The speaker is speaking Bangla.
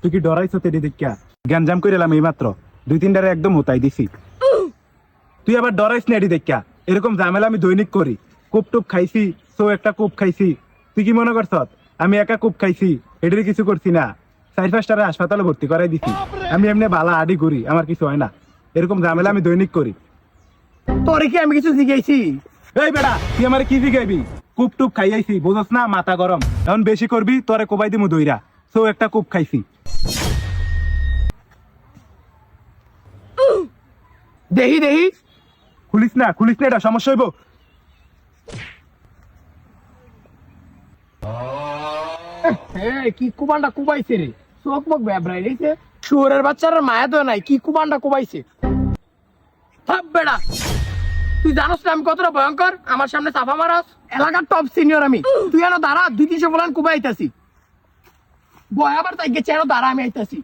তুই কি ডরাইছ তেরি দেখা গ্যাঞ্জাম করে এলাম এই মাত্র 2-3টারে একদম হতাই দিছি। তুই আবার ডরাইস না এটি দেখা, এরকম ঝামেলা আমি দৈনিক করি। কূপ টুপ খাইছি, সো একটা কূপ খাইছি। তুই কি মনে করছ আমি একা কূপ খাইছি এটির কিছু করছি না? 4-5টারে হাসপাতালে ভর্তি করাই দিছি। আমি এমনি বালা আডি করি, আমার কিছু হয় না। এরকম ঝামেলা আমি দৈনিক করি। তোরে কি আমি কিছু শিখাইছি? এই বেটা তুই আমার কি শিখাইবি? কূপ টুপ খাইয়াইছি বুঝস না, মাথা গরম। এখন বেশি করবি তোরে কোবাই দিমু দইরা। সো একটা কূপ খাইছি। দেহি দেহি খুলিস না এটা সমস্যা হইব। কি কুবানটা কুবাইছে রে, চোখ মুখ ব্যাবরাই রয়েছে। শুয়োরের বাচ্চার মায়া তো নাই, কি কুবানটা কুবাইছে। থাপ বেড়া, তুই জানোস না আমি কতটা ভয়ঙ্কর? আমার সামনে চাপা মারাস? এলাকার টপ সিনিয়র আমি, তুই এনো দাঁড়া, 2-300 বলান কুবাইতাছি। বয় আবার তাই গেছে, এনো দাঁড়া, আমি আইতাছি।